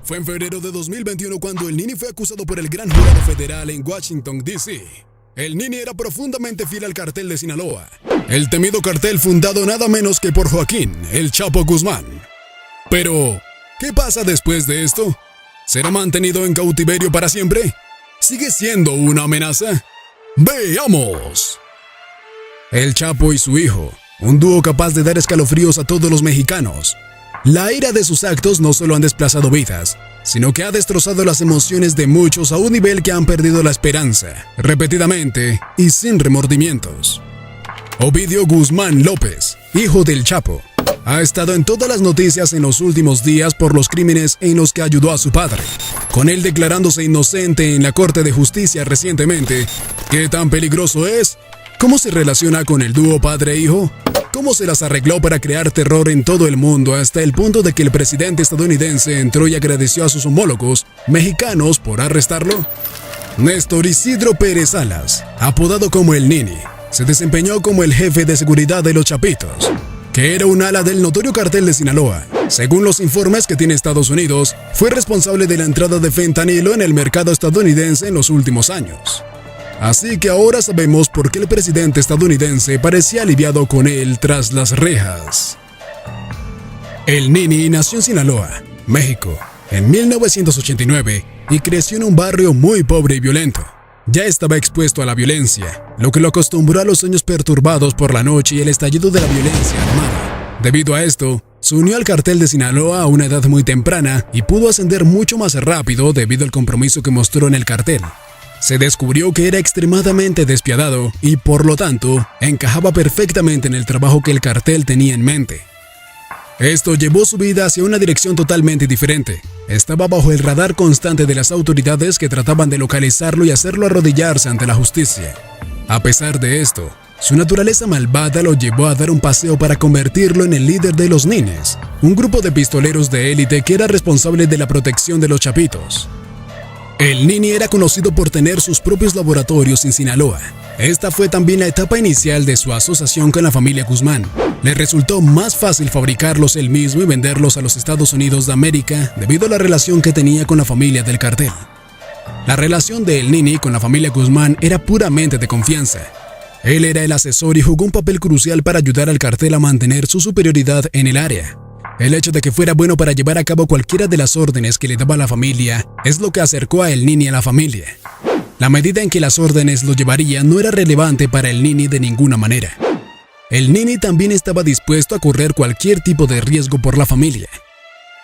Fue en febrero de 2021 cuando el Nini fue acusado por el gran jurado federal en Washington, D.C. El Nini era profundamente fiel al cartel de Sinaloa, el temido cartel fundado nada menos que por Joaquín, el Chapo Guzmán. Pero, ¿qué pasa después de esto? ¿Será mantenido en cautiverio para siempre? ¿Sigue siendo una amenaza? ¡Veamos! El Chapo y su hijo, un dúo capaz de dar escalofríos a todos los mexicanos. La ira de sus actos no solo han desplazado vidas, sino que ha destrozado las emociones de muchos a un nivel que han perdido la esperanza, repetidamente y sin remordimientos. Ovidio Guzmán López, hijo del Chapo, ha estado en todas las noticias en los últimos días por los crímenes en los que ayudó a su padre, con él declarándose inocente en la Corte de Justicia recientemente. ¿Qué tan peligroso es? ¿Cómo se relaciona con el dúo padre-hijo? ¿Cómo se las arregló para crear terror en todo el mundo hasta el punto de que el presidente estadounidense entró y agradeció a sus homólogos mexicanos por arrestarlo? Néstor Isidro Pérez Salas, apodado como el Nini, se desempeñó como el jefe de seguridad de los Chapitos, que era un ala del notorio cartel de Sinaloa. Según los informes que tiene Estados Unidos, fue responsable de la entrada de fentanilo en el mercado estadounidense en los últimos años. Así que ahora sabemos por qué el presidente estadounidense parecía aliviado con él tras las rejas. El Nini nació en Sinaloa, México, en 1989 y creció en un barrio muy pobre y violento. Ya estaba expuesto a la violencia, lo que lo acostumbró a los sueños perturbados por la noche y el estallido de la violencia armada. Debido a esto, se unió al cartel de Sinaloa a una edad muy temprana y pudo ascender mucho más rápido debido al compromiso que mostró en el cartel. Se descubrió que era extremadamente despiadado y, por lo tanto, encajaba perfectamente en el trabajo que el cartel tenía en mente. Esto llevó su vida hacia una dirección totalmente diferente. Estaba bajo el radar constante de las autoridades que trataban de localizarlo y hacerlo arrodillarse ante la justicia. A pesar de esto, su naturaleza malvada lo llevó a dar un paseo para convertirlo en el líder de los Nines, un grupo de pistoleros de élite que era responsable de la protección de los Chapitos. El Nini era conocido por tener sus propios laboratorios en Sinaloa. Esta fue también la etapa inicial de su asociación con la familia Guzmán. Le resultó más fácil fabricarlos él mismo y venderlos a los Estados Unidos de América debido a la relación que tenía con la familia del cartel. La relación de El Nini con la familia Guzmán era puramente de confianza. Él era el asesor y jugó un papel crucial para ayudar al cartel a mantener su superioridad en el área. El hecho de que fuera bueno para llevar a cabo cualquiera de las órdenes que le daba la familia es lo que acercó a El Nini a la familia. La medida en que las órdenes lo llevarían no era relevante para El Nini de ninguna manera. El Nini también estaba dispuesto a correr cualquier tipo de riesgo por la familia.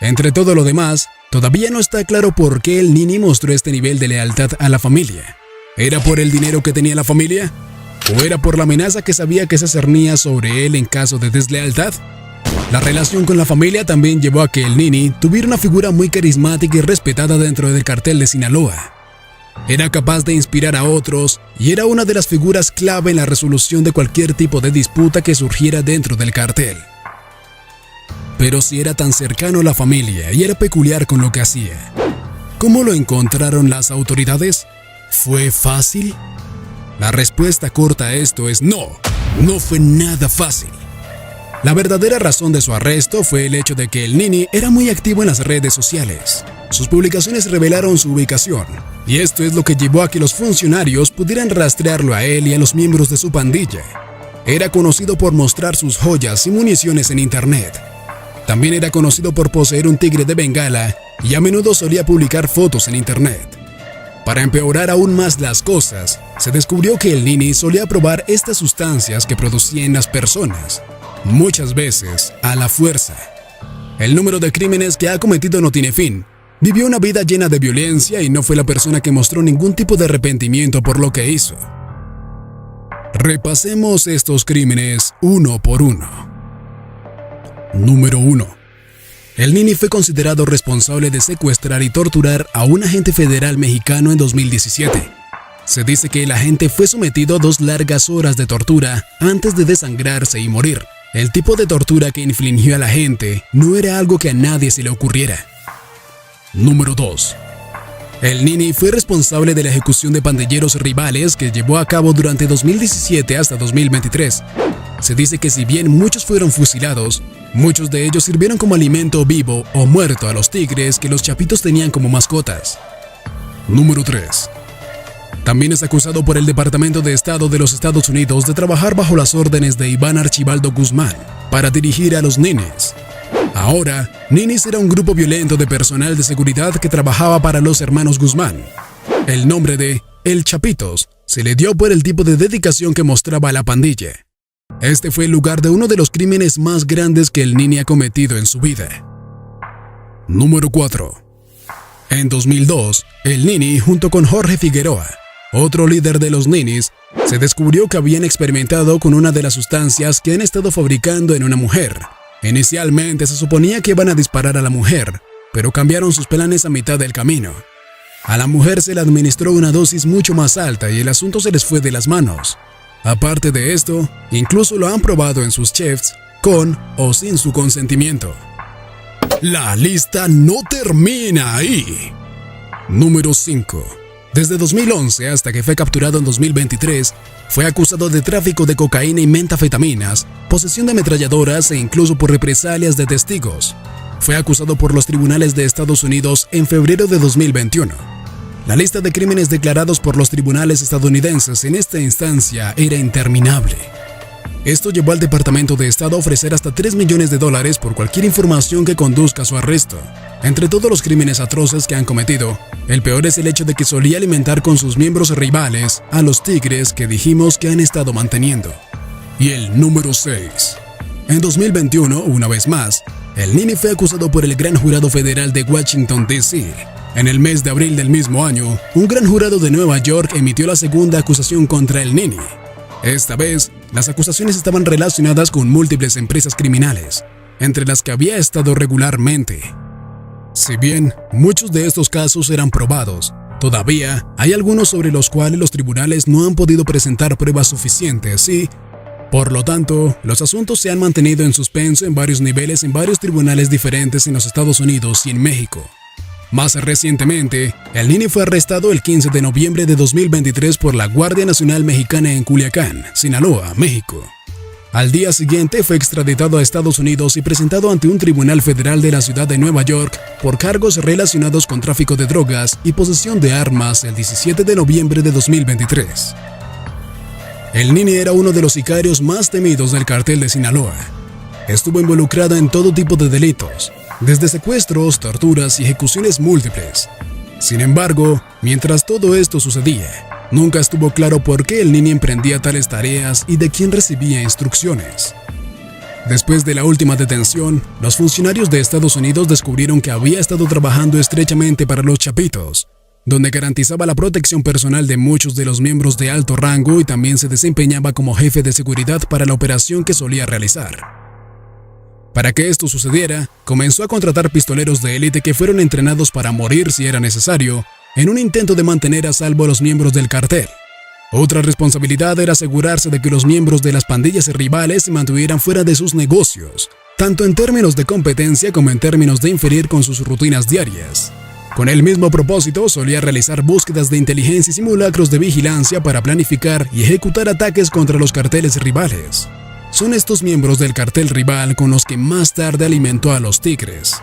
Entre todo lo demás, todavía no está claro por qué El Nini mostró este nivel de lealtad a la familia. ¿Era por el dinero que tenía la familia? ¿O era por la amenaza que sabía que se cernía sobre él en caso de deslealtad? La relación con la familia también llevó a que el Nini tuviera una figura muy carismática y respetada dentro del cartel de Sinaloa. Era capaz de inspirar a otros y era una de las figuras clave en la resolución de cualquier tipo de disputa que surgiera dentro del cartel. Pero si era tan cercano a la familia y era peculiar con lo que hacía, ¿cómo lo encontraron las autoridades? ¿Fue fácil? La respuesta corta a esto es no, no fue nada fácil. La verdadera razón de su arresto fue el hecho de que el Nini era muy activo en las redes sociales. Sus publicaciones revelaron su ubicación, y esto es lo que llevó a que los funcionarios pudieran rastrearlo a él y a los miembros de su pandilla. Era conocido por mostrar sus joyas y municiones en internet. También era conocido por poseer un tigre de Bengala y a menudo solía publicar fotos en internet. Para empeorar aún más las cosas, se descubrió que el Nini solía probar estas sustancias que producía en las personas, muchas veces a la fuerza. El número de crímenes que ha cometido no tiene fin. Vivió una vida llena de violencia y no fue la persona que mostró ningún tipo de arrepentimiento por lo que hizo. Repasemos estos crímenes uno por uno. Número 1. El Nini fue considerado responsable de secuestrar y torturar a un agente federal mexicano en 2017. Se dice que el agente fue sometido a 2 largas horas de tortura antes de desangrarse y morir. El tipo de tortura que infligió a la gente no era algo que a nadie se le ocurriera. Número 2. El Nini fue responsable de la ejecución de pandilleros rivales que llevó a cabo durante 2017 hasta 2023. se dice que si bien muchos fueron fusilados, muchos de ellos sirvieron como alimento vivo o muerto a los tigres que los chapitos tenían como mascotas. Número 3. También es acusado por el Departamento de Estado de los Estados Unidos de trabajar bajo las órdenes de Iván Archibaldo Guzmán para dirigir a los ninis. Ahora, ninis era un grupo violento de personal de seguridad que trabajaba para los hermanos Guzmán. El nombre de El Chapitos se le dio por el tipo de dedicación que mostraba la pandilla. Este fue el lugar de uno de los crímenes más grandes que el Nini ha cometido en su vida. Número 4. En 2002, el Nini, junto con Jorge Figueroa, otro líder de los ninis, se descubrió que habían experimentado con una de las sustancias que han estado fabricando en una mujer. Inicialmente se suponía que iban a disparar a la mujer, pero cambiaron sus planes a mitad del camino. A la mujer se le administró una dosis mucho más alta y el asunto se les fue de las manos. Aparte de esto, incluso lo han probado en sus chefs, con o sin su consentimiento. La lista no termina ahí. Número 5. Desde 2011 hasta que fue capturado en 2023, fue acusado de tráfico de cocaína y metanfetaminas, posesión de ametralladoras e incluso por represalias de testigos. Fue acusado por los tribunales de Estados Unidos en febrero de 2021. La lista de crímenes declarados por los tribunales estadounidenses en esta instancia era interminable. Esto llevó al Departamento de Estado a ofrecer hasta $3 millones por cualquier información que conduzca a su arresto. Entre todos los crímenes atroces que han cometido, el peor es el hecho de que solía alimentar con sus miembros rivales a los tigres que dijimos que han estado manteniendo. Y el número 6. En 2021, una vez más, el Nini fue acusado por el Gran Jurado Federal de Washington, D.C. En el mes de abril del mismo año, un gran jurado de Nueva York emitió la segunda acusación contra el Nini. Esta vez, las acusaciones estaban relacionadas con múltiples empresas criminales, entre las que había estado regularmente. Si bien muchos de estos casos eran probados, todavía hay algunos sobre los cuales los tribunales no han podido presentar pruebas suficientes y, por lo tanto, los asuntos se han mantenido en suspenso en varios niveles en varios tribunales diferentes en los Estados Unidos y en México. Más recientemente, el Nini fue arrestado el 15 de noviembre de 2023 por la Guardia Nacional Mexicana en Culiacán, Sinaloa, México. Al día siguiente fue extraditado a Estados Unidos y presentado ante un tribunal federal de la ciudad de Nueva York por cargos relacionados con tráfico de drogas y posesión de armas el 17 de noviembre de 2023. El Nini era uno de los sicarios más temidos del cartel de Sinaloa. Estuvo involucrado en todo tipo de delitos, desde secuestros, torturas y ejecuciones múltiples. Sin embargo, mientras todo esto sucedía, nunca estuvo claro por qué el Nini emprendía tales tareas y de quién recibía instrucciones. Después de la última detención, los funcionarios de Estados Unidos descubrieron que había estado trabajando estrechamente para los Chapitos, donde garantizaba la protección personal de muchos de los miembros de alto rango y también se desempeñaba como jefe de seguridad para la operación que solía realizar. Para que esto sucediera, comenzó a contratar pistoleros de élite que fueron entrenados para morir si era necesario, en un intento de mantener a salvo a los miembros del cartel. Otra responsabilidad era asegurarse de que los miembros de las pandillas rivales se mantuvieran fuera de sus negocios, tanto en términos de competencia como en términos de inferir con sus rutinas diarias. Con el mismo propósito, solía realizar búsquedas de inteligencia y simulacros de vigilancia para planificar y ejecutar ataques contra los carteles rivales. Son estos miembros del cartel rival con los que más tarde alimentó a los tigres.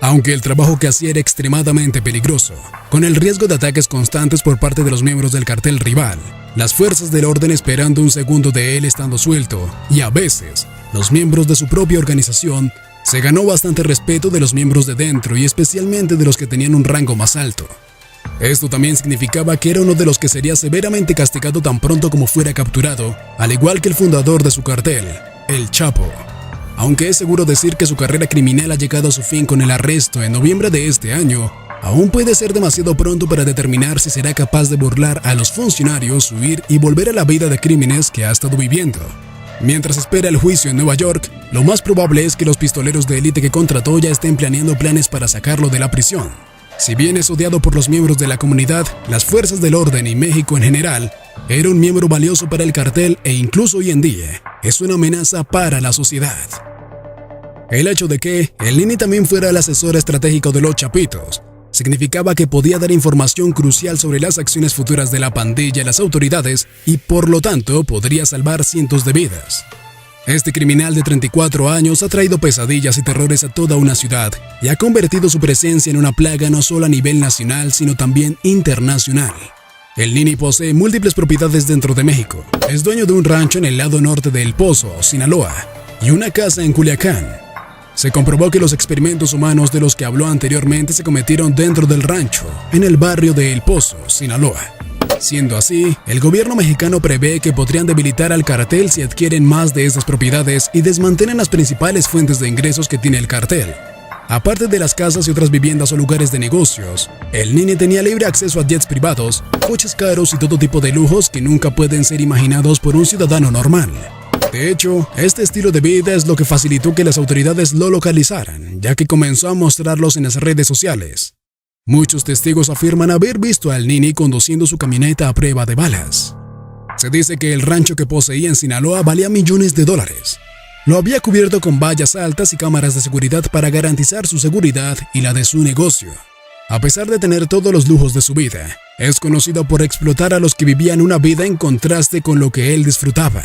Aunque el trabajo que hacía era extremadamente peligroso, con el riesgo de ataques constantes por parte de los miembros del cartel rival, las fuerzas del orden esperando un segundo de él estando suelto, y a veces, los miembros de su propia organización, se ganó bastante respeto de los miembros de dentro y especialmente de los que tenían un rango más alto. Esto también significaba que era uno de los que sería severamente castigado tan pronto como fuera capturado, al igual que el fundador de su cartel, el Chapo. Aunque es seguro decir que su carrera criminal ha llegado a su fin con el arresto en noviembre de este año, aún puede ser demasiado pronto para determinar si será capaz de burlar a los funcionarios, huir y volver a la vida de crímenes que ha estado viviendo. Mientras espera el juicio en Nueva York, lo más probable es que los pistoleros de élite que contrató ya estén planeando planes para sacarlo de la prisión. Si bien es odiado por los miembros de la comunidad, las fuerzas del orden y México en general, era un miembro valioso para el cartel e incluso hoy en día es una amenaza para la sociedad. El hecho de que el Nini también fuera el asesor estratégico de los Chapitos significaba que podía dar información crucial sobre las acciones futuras de la pandilla y las autoridades y por lo tanto podría salvar cientos de vidas. Este criminal de 34 años ha traído pesadillas y terrores a toda una ciudad y ha convertido su presencia en una plaga no solo a nivel nacional sino también internacional. El Nini posee múltiples propiedades dentro de México. Es dueño de un rancho en el lado norte de El Pozo, Sinaloa, y una casa en Culiacán. Se comprobó que los experimentos humanos de los que habló anteriormente se cometieron dentro del rancho, en el barrio de El Pozo, Sinaloa. Siendo así, el gobierno mexicano prevé que podrían debilitar al cartel si adquieren más de esas propiedades y desmantelan las principales fuentes de ingresos que tiene el cartel. Aparte de las casas y otras viviendas o lugares de negocios, el Nini tenía libre acceso a jets privados, coches caros y todo tipo de lujos que nunca pueden ser imaginados por un ciudadano normal. De hecho, este estilo de vida es lo que facilitó que las autoridades lo localizaran, ya que comenzó a mostrarlos en las redes sociales. Muchos testigos afirman haber visto al Nini conduciendo su camioneta a prueba de balas. Se dice que el rancho que poseía en Sinaloa valía millones de dólares. Lo había cubierto con vallas altas y cámaras de seguridad para garantizar su seguridad y la de su negocio. A pesar de tener todos los lujos de su vida, es conocido por explotar a los que vivían una vida en contraste con lo que él disfrutaba.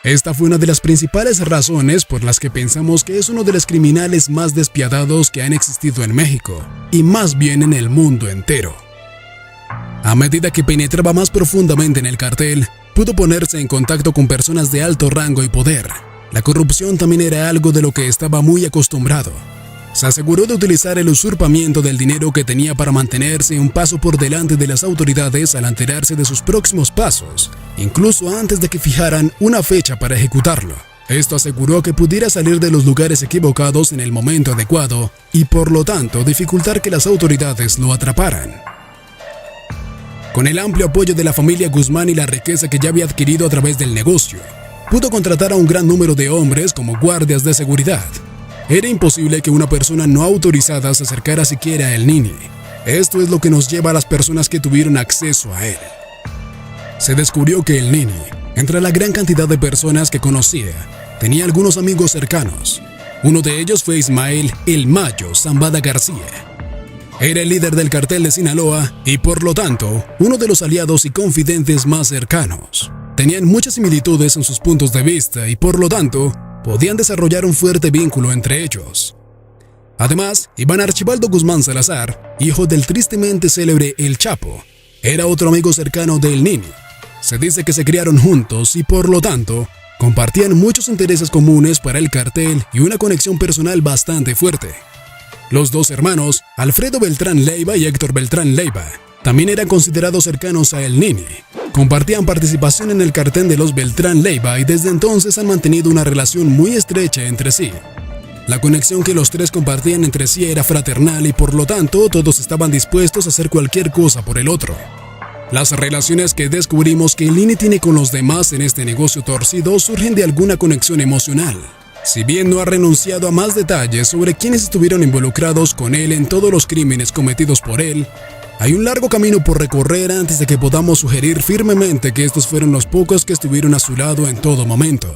Esta fue una de las principales razones por las que pensamos que es uno de los criminales más despiadados que han existido en México, y más bien en el mundo entero. A medida que penetraba más profundamente en el cartel, pudo ponerse en contacto con personas de alto rango y poder. La corrupción también era algo de lo que estaba muy acostumbrado. Se aseguró de utilizar el usurpamiento del dinero que tenía para mantenerse un paso por delante de las autoridades al enterarse de sus próximos pasos, incluso antes de que fijaran una fecha para ejecutarlo. Esto aseguró que pudiera salir de los lugares equivocados en el momento adecuado y por lo tanto dificultar que las autoridades lo atraparan. Con el amplio apoyo de la familia Guzmán y la riqueza que ya había adquirido a través del negocio, pudo contratar a un gran número de hombres como guardias de seguridad. Era imposible que una persona no autorizada se acercara siquiera a el Nini. Esto es lo que nos lleva a las personas que tuvieron acceso a él. Se descubrió que el Nini, entre la gran cantidad de personas que conocía, tenía algunos amigos cercanos. Uno de ellos fue Ismael El Mayo Zambada García. Era el líder del cartel de Sinaloa y, por lo tanto, uno de los aliados y confidentes más cercanos. Tenían muchas similitudes en sus puntos de vista y, por lo tanto, podían desarrollar un fuerte vínculo entre ellos. Además, Iván Archibaldo Guzmán Salazar, hijo del tristemente célebre El Chapo, era otro amigo cercano del Nini. Se dice que se criaron juntos y, por lo tanto, compartían muchos intereses comunes para el cartel y una conexión personal bastante fuerte. Los dos hermanos, Alfredo Beltrán Leiva y Héctor Beltrán Leiva, también eran considerados cercanos a el Nini. Compartían participación en el cartel de los Beltrán Leiva y desde entonces han mantenido una relación muy estrecha entre sí. La conexión que los tres compartían entre sí era fraternal y por lo tanto todos estaban dispuestos a hacer cualquier cosa por el otro. Las relaciones que descubrimos que el Nini tiene con los demás en este negocio torcido surgen de alguna conexión emocional. Si bien no ha renunciado a más detalles sobre quiénes estuvieron involucrados con él en todos los crímenes cometidos por él, hay un largo camino por recorrer antes de que podamos sugerir firmemente que estos fueron los pocos que estuvieron a su lado en todo momento.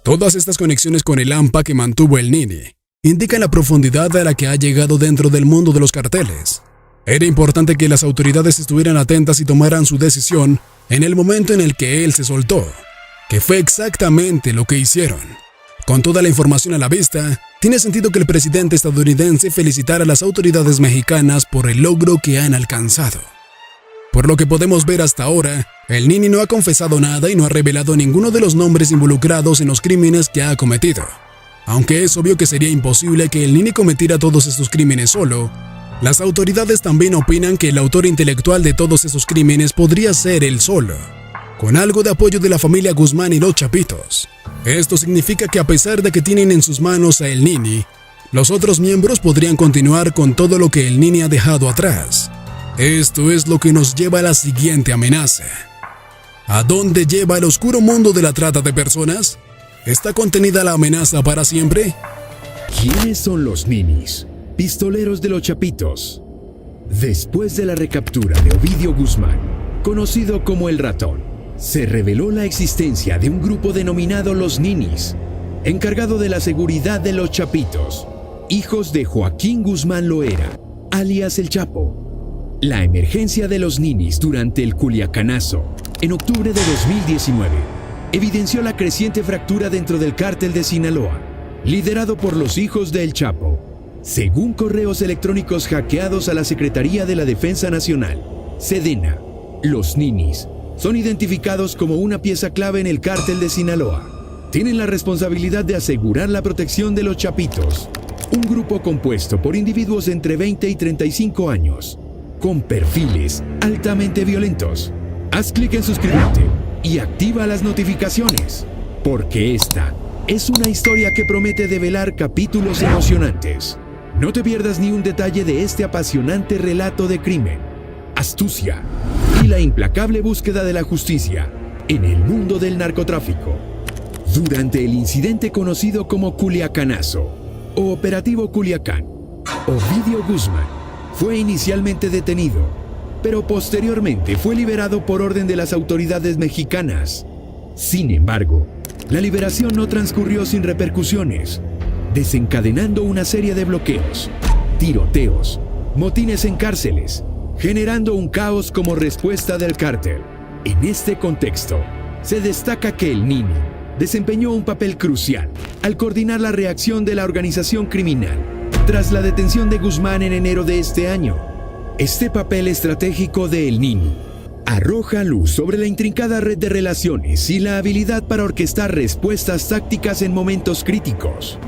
Todas estas conexiones con el AMPA que mantuvo el Nini indican la profundidad a la que ha llegado dentro del mundo de los carteles. Era importante que las autoridades estuvieran atentas y tomaran su decisión en el momento en el que él se soltó, que fue exactamente lo que hicieron. Con toda la información a la vista, tiene sentido que el presidente estadounidense felicitara a las autoridades mexicanas por el logro que han alcanzado. Por lo que podemos ver hasta ahora, el Nini no ha confesado nada y no ha revelado ninguno de los nombres involucrados en los crímenes que ha cometido. Aunque es obvio que sería imposible que el Nini cometiera todos estos crímenes solo, las autoridades también opinan que el autor intelectual de todos esos crímenes podría ser él solo, con algo de apoyo de la familia Guzmán y los Chapitos. Esto significa que a pesar de que tienen en sus manos a el Nini, los otros miembros podrían continuar con todo lo que el Nini ha dejado atrás. Esto es lo que nos lleva a la siguiente amenaza. ¿A dónde lleva el oscuro mundo de la trata de personas? ¿Está contenida la amenaza para siempre? ¿Quiénes son los Ninis? Pistoleros de los Chapitos. Después de la recaptura de Ovidio Guzmán, conocido como el Ratón, se reveló la existencia de un grupo denominado los Ninis, encargado de la seguridad de los Chapitos, hijos de Joaquín Guzmán Loera, alias El Chapo. La emergencia de los ninis durante el Culiacanazo, en octubre de 2019, evidenció la creciente fractura dentro del cártel de Sinaloa, liderado por los hijos de El Chapo. Según correos electrónicos hackeados a la Secretaría de la Defensa Nacional, Sedena, los ninis son identificados como una pieza clave en el cártel de Sinaloa. Tienen la responsabilidad de asegurar la protección de los chapitos, un grupo compuesto por individuos entre 20 y 35 años, con perfiles altamente violentos. Haz clic en suscribirte y activa las notificaciones, porque esta es una historia que promete develar capítulos emocionantes. No te pierdas ni un detalle de este apasionante relato de crimen, astucia y la implacable búsqueda de la justicia en el mundo del narcotráfico. Durante el incidente conocido como Culiacanazo o Operativo Culiacán, Ovidio Guzmán fue inicialmente detenido, pero posteriormente fue liberado por orden de las autoridades mexicanas. Sin embargo, la liberación no transcurrió sin repercusiones, desencadenando una serie de bloqueos, tiroteos, motines en cárceles, generando un caos como respuesta del cártel. En este contexto, se destaca que el Nini desempeñó un papel crucial al coordinar la reacción de la organización criminal tras la detención de Guzmán en enero de este año. Este papel estratégico de El Nini arroja luz sobre la intrincada red de relaciones y la habilidad para orquestar respuestas tácticas en momentos críticos.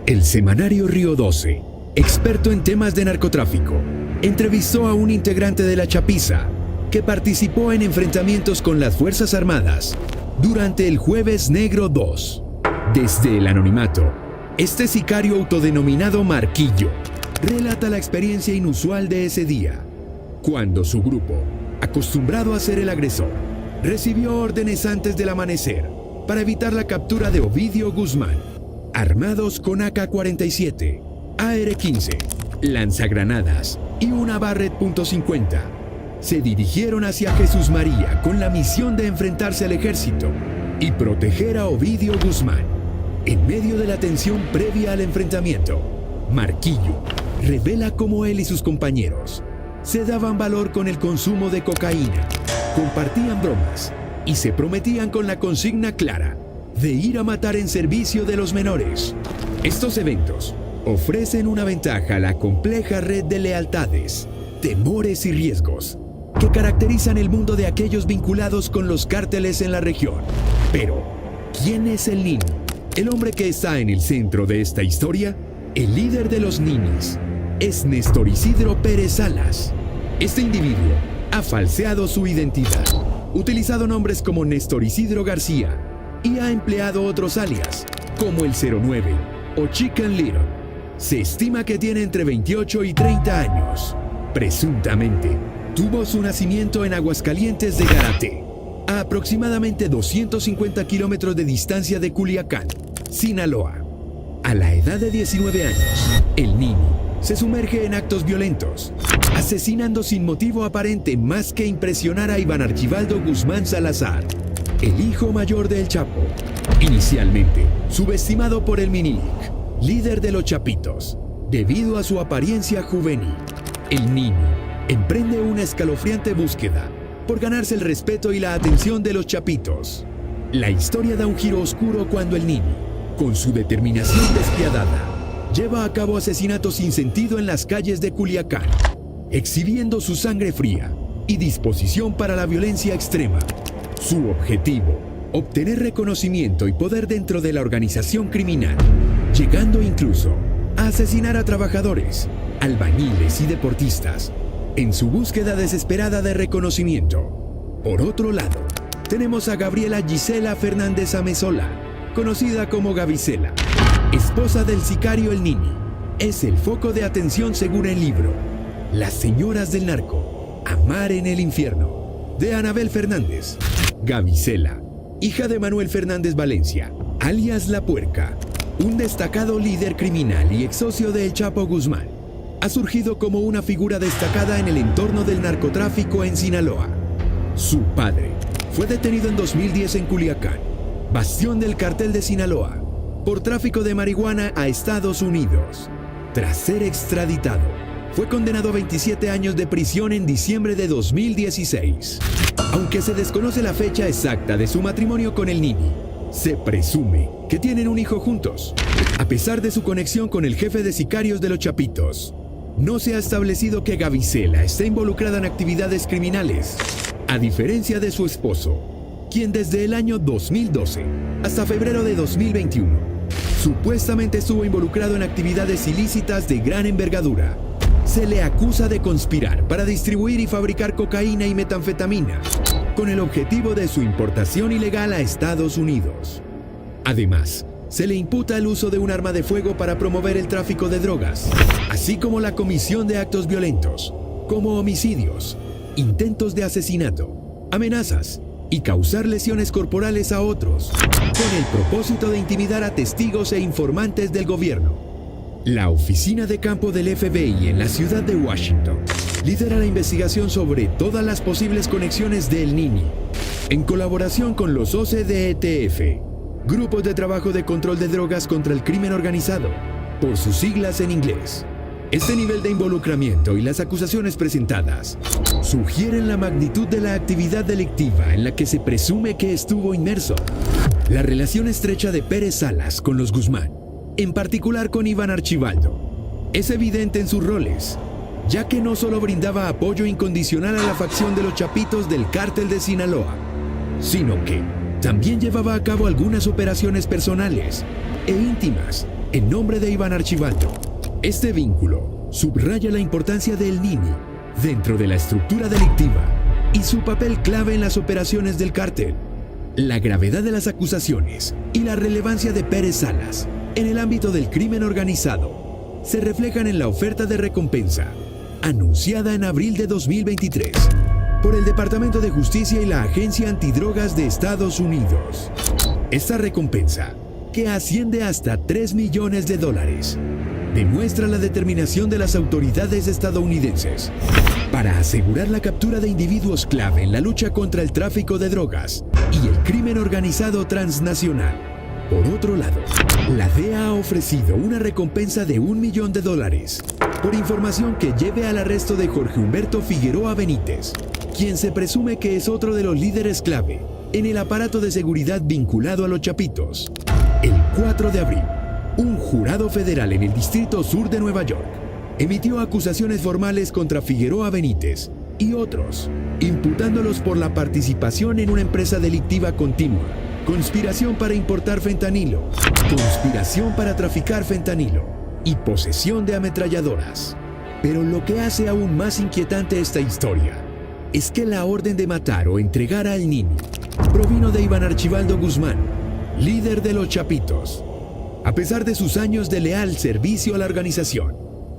El semanario Río 12, experto en temas de narcotráfico, entrevistó a un integrante de la Chapiza que participó en enfrentamientos con las Fuerzas Armadas durante el Jueves Negro 2. Desde el anonimato, este sicario autodenominado Marquillo relata la experiencia inusual de ese día, cuando su grupo, acostumbrado a ser el agresor, recibió órdenes antes del amanecer para evitar la captura de Ovidio Guzmán. Armados con AK-47, AR-15, lanzagranadas y una Barrett .50, se dirigieron hacia Jesús María con la misión de enfrentarse al ejército y proteger a Ovidio Guzmán. En medio de la tensión previa al enfrentamiento, Marquillo revela cómo él y sus compañeros se daban valor con el consumo de cocaína, compartían bromas y se prometían con la consigna clara de ir a matar en servicio de los menores. Estos eventos ofrecen una ventaja a la compleja red de lealtades, temores y riesgos que caracterizan el mundo de aquellos vinculados con los cárteles en la región. Pero, ¿quién es el Nini? El hombre que está en el centro de esta historia, el líder de los ninis, es Néstor Isidro Pérez Salas. Este individuo ha falseado su identidad, utilizado nombres como Néstor Isidro García y ha empleado otros alias, como el 09 o Chicken Little. Se estima que tiene entre 28 y 30 años. Presuntamente, tuvo su nacimiento en Aguascalientes de Garaté, a aproximadamente 250 kilómetros de distancia de Culiacán, Sinaloa. A la edad de 19 años, el niño se sumerge en actos violentos, asesinando sin motivo aparente más que impresionar a Iván Archibaldo Guzmán Salazar, el hijo mayor del Chapo, inicialmente subestimado por el Minilic, líder de los Chapitos, debido a su apariencia juvenil. El niño emprende una escalofriante búsqueda por ganarse el respeto y la atención de los Chapitos. La historia da un giro oscuro cuando el niño, con su determinación despiadada, lleva a cabo asesinatos sin sentido en las calles de Culiacán, exhibiendo su sangre fría y disposición para la violencia extrema. Su objetivo, obtener reconocimiento y poder dentro de la organización criminal, llegando incluso a asesinar a trabajadores, albañiles y deportistas, en su búsqueda desesperada de reconocimiento. Por otro lado, tenemos a Gabriela Gisela Fernández Amezola, conocida como Gabicela, esposa del sicario El Nini. Es el foco de atención según el libro Las Señoras del Narco, Amar en el Infierno, de Anabel Fernández. Gabicela, hija de Manuel Fernández Valencia, alias La Puerca, un destacado líder criminal y ex socio de El Chapo Guzmán, ha surgido como una figura destacada en el entorno del narcotráfico en Sinaloa. Su padre fue detenido en 2010 en Culiacán, bastión del cartel de Sinaloa, por tráfico de marihuana a Estados Unidos. Tras ser extraditado, fue condenado a 27 años de prisión en diciembre de 2016. Aunque se desconoce la fecha exacta de su matrimonio con el Nini, se presume que tienen un hijo juntos. A pesar de su conexión con el jefe de sicarios de los Chapitos, no se ha establecido que Gabisela esté involucrada en actividades criminales, a diferencia de su esposo, quien desde el año 2012 hasta febrero de 2021 supuestamente estuvo involucrado en actividades ilícitas de gran envergadura. Se le acusa de conspirar para distribuir y fabricar cocaína y metanfetamina, con el objetivo de su importación ilegal a Estados Unidos. Además, se le imputa el uso de un arma de fuego para promover el tráfico de drogas, así como la comisión de actos violentos, como homicidios, intentos de asesinato, amenazas y causar lesiones corporales a otros, con el propósito de intimidar a testigos e informantes del gobierno. La oficina de campo del FBI en la ciudad de Washington lidera la investigación sobre todas las posibles conexiones del Nini, en colaboración con los OCDETF, Grupos de Trabajo de Control de Drogas contra el Crimen Organizado, por sus siglas en inglés. Este nivel de involucramiento y las acusaciones presentadas sugieren la magnitud de la actividad delictiva en la que se presume que estuvo inmerso. La relación estrecha de Pérez Salas con los Guzmán, en particular con Iván Archibaldo, es evidente en sus roles, ya que no solo brindaba apoyo incondicional a la facción de los Chapitos del Cártel de Sinaloa, sino que también llevaba a cabo algunas operaciones personales e íntimas en nombre de Iván Archibaldo. Este vínculo subraya la importancia del Nini dentro de la estructura delictiva y su papel clave en las operaciones del cártel. La gravedad de las acusaciones y la relevancia de Pérez Salas en el ámbito del crimen organizado se reflejan en la oferta de recompensa anunciada en abril de 2023 por el Departamento de Justicia y la Agencia Antidrogas de Estados Unidos. Esta recompensa, que asciende hasta $3 millones, demuestra la determinación de las autoridades estadounidenses para asegurar la captura de individuos clave en la lucha contra el tráfico de drogas y el crimen organizado transnacional. Por otro lado, la DEA ha ofrecido una recompensa de $1 millón por información que lleve al arresto de Jorge Humberto Figueroa Benítez, quien se presume que es otro de los líderes clave en el aparato de seguridad vinculado a los Chapitos. El 4 de abril, un jurado federal en el Distrito Sur de Nueva York emitió acusaciones formales contra Figueroa Benítez y otros, imputándolos por la participación en una empresa delictiva continua, conspiración para importar fentanilo, conspiración para traficar fentanilo y posesión de ametralladoras. Pero lo que hace aún más inquietante esta historia es que la orden de matar o entregar al Nini provino de Iván Archibaldo Guzmán, líder de los Chapitos. A pesar de sus años de leal servicio a la organización,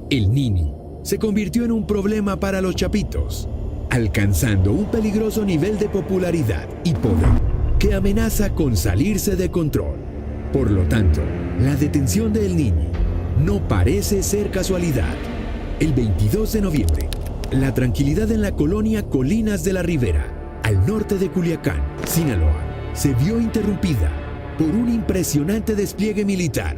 el Nini se convirtió en un problema para los Chapitos, alcanzando un peligroso nivel de popularidad y poder que amenaza con salirse de control. Por lo tanto, la detención de El Nini no parece ser casualidad. El 22 de noviembre, la tranquilidad en la colonia Colinas de la Ribera, al norte de Culiacán, Sinaloa, se vio interrumpida por un impresionante despliegue militar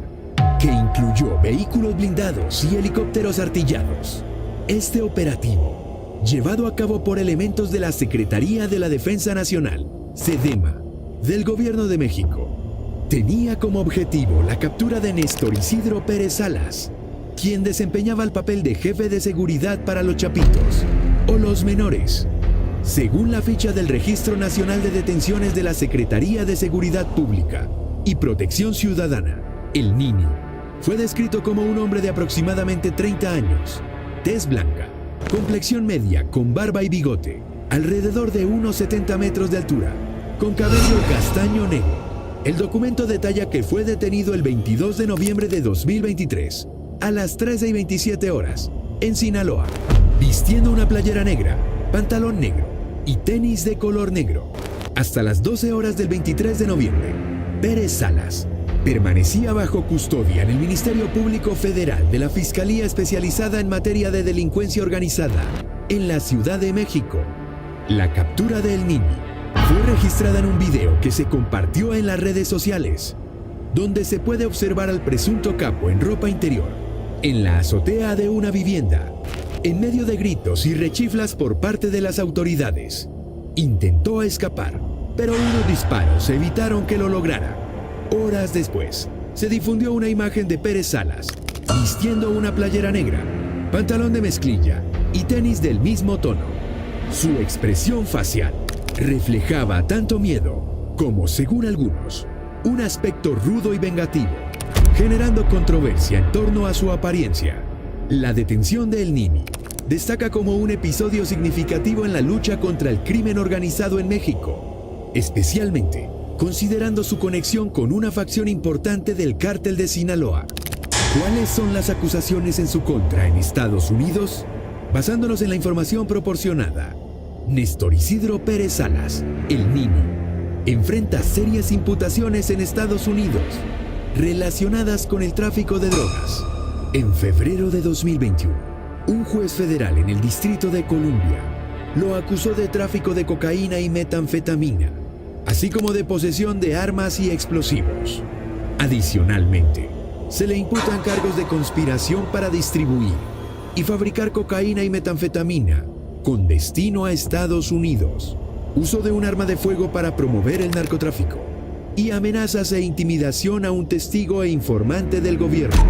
que incluyó vehículos blindados y helicópteros artillados. Este operativo, llevado a cabo por elementos de la Secretaría de la Defensa Nacional, SEDEMA, del Gobierno de México, tenía como objetivo la captura de Néstor Isidro Pérez Salas, quien desempeñaba el papel de jefe de seguridad para los Chapitos, o los menores. Según la ficha del Registro Nacional de Detenciones de la Secretaría de Seguridad Pública y Protección Ciudadana, el Nini fue descrito como un hombre de aproximadamente 30 años, tez blanca, complexión media con barba y bigote, alrededor de unos 70 metros de altura, con cabello castaño negro. El documento detalla que fue detenido el 22 de noviembre de 2023, a las 13:27 horas, en Sinaloa, vistiendo una playera negra, pantalón negro y tenis de color negro. Hasta las 12 horas del 23 de noviembre, Pérez Salas permanecía bajo custodia en el Ministerio Público Federal de la Fiscalía Especializada en Materia de Delincuencia Organizada, en la Ciudad de México. La captura de El Nini fue registrada en un video que se compartió en las redes sociales, donde se puede observar al presunto capo en ropa interior, en la azotea de una vivienda, En medio de gritos y rechiflas por parte de las autoridades, intentó escapar, pero unos disparos evitaron que lo lograra. Horas después, se difundió una imagen de Pérez Salas, vistiendo una playera negra, pantalón de mezclilla y tenis del mismo tono. Su expresión facial reflejaba tanto miedo como, según algunos, un aspecto rudo y vengativo, generando controversia en torno a su apariencia. La detención de El Nini destaca como un episodio significativo en la lucha contra el crimen organizado en México, especialmente considerando su conexión con una facción importante del Cártel de Sinaloa. ¿Cuáles son las acusaciones en su contra en Estados Unidos? Basándonos en la información proporcionada, Néstor Isidro Pérez Salas, El Nini, enfrenta serias imputaciones en Estados Unidos relacionadas con el tráfico de drogas. En febrero de 2021, un juez federal en el Distrito de Columbia lo acusó de tráfico de cocaína y metanfetamina, así como de posesión de armas y explosivos. Adicionalmente, se le imputan cargos de conspiración para distribuir y fabricar cocaína y metanfetamina con destino a Estados Unidos, uso de un arma de fuego para promover el narcotráfico y amenazas e intimidación a un testigo e informante del gobierno.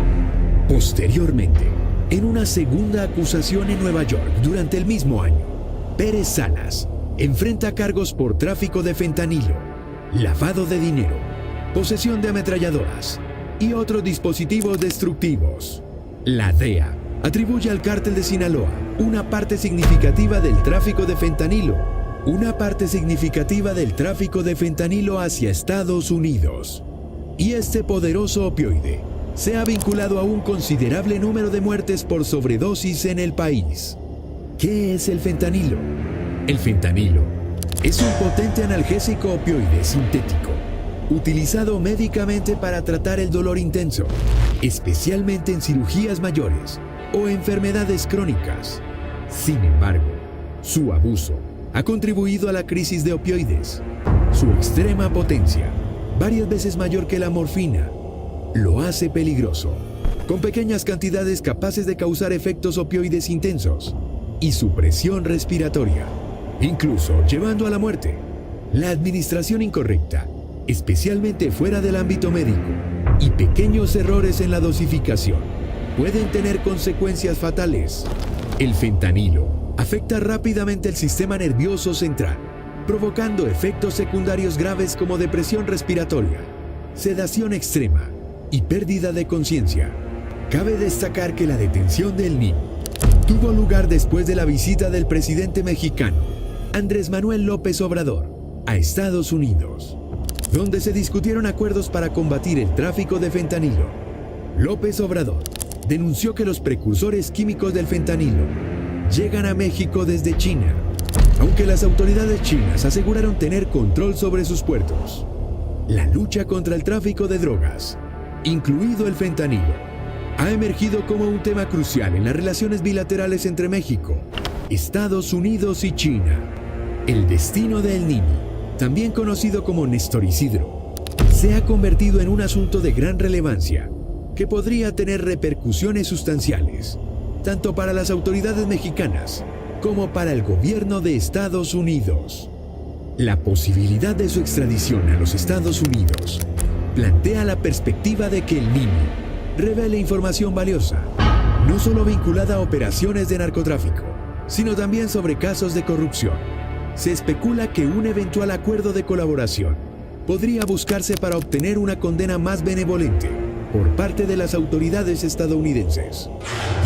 Posteriormente, en una segunda acusación en Nueva York durante el mismo año, Pérez Salas enfrenta cargos por tráfico de fentanilo, lavado de dinero, posesión de ametralladoras y otros dispositivos destructivos. La DEA atribuye al Cártel de Sinaloa una parte significativa del tráfico de fentanilo, hacia Estados Unidos. Y este poderoso opioide se ha vinculado a un considerable número de muertes por sobredosis en el país. ¿Qué es el fentanilo? El fentanilo es un potente analgésico opioide sintético, utilizado médicamente para tratar el dolor intenso, especialmente en cirugías mayores o enfermedades crónicas. Sin embargo, su abuso ha contribuido a la crisis de opioides. Su extrema potencia, varias veces mayor que la morfina, lo hace peligroso, con pequeñas cantidades capaces de causar efectos opioides intensos y supresión respiratoria, incluso llevando a la muerte. La administración incorrecta, especialmente fuera del ámbito médico, y pequeños errores en la dosificación pueden tener consecuencias fatales. El fentanilo afecta rápidamente el sistema nervioso central, provocando efectos secundarios graves como depresión respiratoria, sedación extrema y pérdida de conciencia. Cabe destacar que la detención de El Nini tuvo lugar después de la visita del presidente mexicano, Andrés Manuel López Obrador, a Estados Unidos, donde se discutieron acuerdos para combatir el tráfico de fentanilo. López Obrador denunció que los precursores químicos del fentanilo llegan a México desde China, aunque las autoridades chinas aseguraron tener control sobre sus puertos. La lucha contra el tráfico de drogas, incluido el fentanilo, ha emergido como un tema crucial en las relaciones bilaterales entre México, Estados Unidos y China. El destino de El Nini, también conocido como Néstor Isidro, se ha convertido en un asunto de gran relevancia que podría tener repercusiones sustanciales, tanto para las autoridades mexicanas como para el gobierno de Estados Unidos. La posibilidad de su extradición a los Estados Unidos plantea la perspectiva de que El Nini revele información valiosa, no solo vinculada a operaciones de narcotráfico, sino también sobre casos de corrupción. Se especula que un eventual acuerdo de colaboración podría buscarse para obtener una condena más benevolente por parte de las autoridades estadounidenses.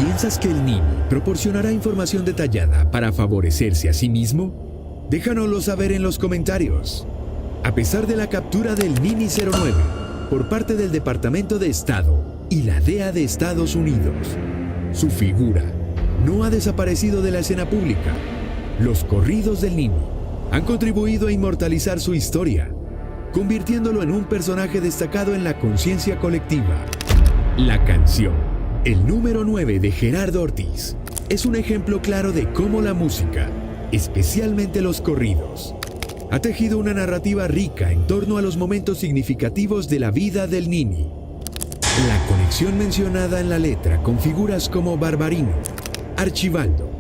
¿Piensas que El Nini proporcionará información detallada para favorecerse a sí mismo? Déjanoslo saber en los comentarios. A pesar de la captura del Nini 09 por parte del Departamento de Estado y la DEA de Estados Unidos, su figura no ha desaparecido de la escena pública. Los corridos del Nini han contribuido a inmortalizar su historia, convirtiéndolo en un personaje destacado en la conciencia colectiva. La canción El número 9 de Gerardo Ortiz es un ejemplo claro de cómo la música, especialmente los corridos, ha tejido una narrativa rica en torno a los momentos significativos de la vida del Nini. La conexión mencionada en la letra con figuras como Barbarino, Archibaldo,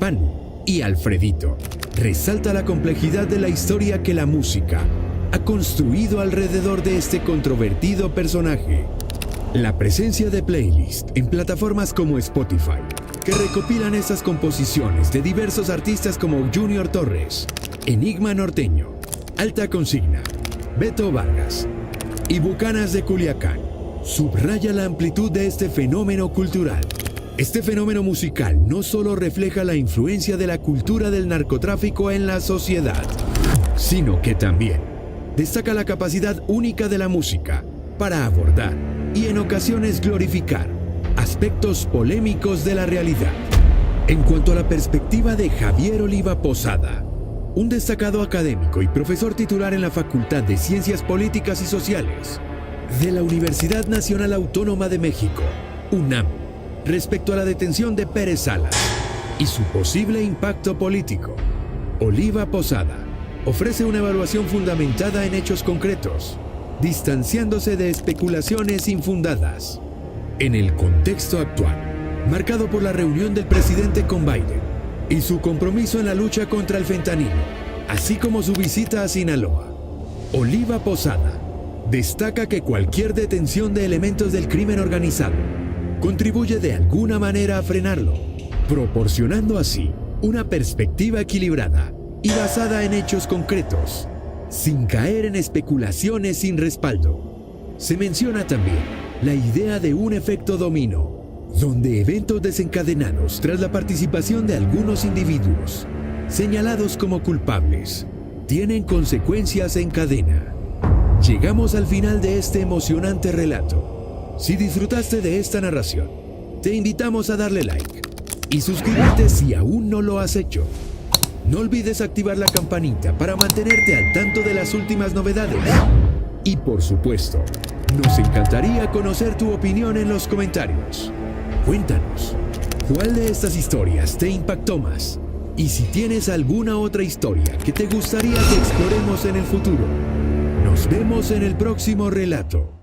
Panu y Alfredito. Resalta la complejidad de la historia que la música ha construido alrededor de este controvertido personaje. La presencia de playlists en plataformas como Spotify, que recopilan estas composiciones de diversos artistas como Junior Torres, Enigma Norteño, Alta Consigna, Beto Vargas y Bucanas de Culiacán, subraya la amplitud de este fenómeno cultural. Este fenómeno musical no solo refleja la influencia de la cultura del narcotráfico en la sociedad, sino que también destaca la capacidad única de la música para abordar y en ocasiones glorificar aspectos polémicos de la realidad. En cuanto a la perspectiva de Javier Oliva Posada, un destacado académico y profesor titular en la Facultad de Ciencias Políticas y Sociales de la Universidad Nacional Autónoma de México, UNAM, respecto a la detención de Pérez Salas y su posible impacto político, Oliva Posada ofrece una evaluación fundamentada en hechos concretos, distanciándose de especulaciones infundadas. En el contexto actual, marcado por la reunión del presidente con Biden y su compromiso en la lucha contra el fentanilo, así como su visita a Sinaloa, Oliva Posada destaca que cualquier detención de elementos del crimen organizado contribuye de alguna manera a frenarlo, proporcionando así una perspectiva equilibrada y basada en hechos concretos, sin caer en especulaciones sin respaldo. Se menciona también la idea de un efecto dominó, donde eventos desencadenados tras la participación de algunos individuos, señalados como culpables, tienen consecuencias en cadena. Llegamos al final de este emocionante relato. Si disfrutaste de esta narración, te invitamos a darle like y suscribirte si aún no lo has hecho. No olvides activar la campanita para mantenerte al tanto de las últimas novedades. Y por supuesto, nos encantaría conocer tu opinión en los comentarios. Cuéntanos, ¿cuál de estas historias te impactó más? Y si tienes alguna otra historia que te gustaría que exploremos en el futuro. Nos vemos en el próximo relato.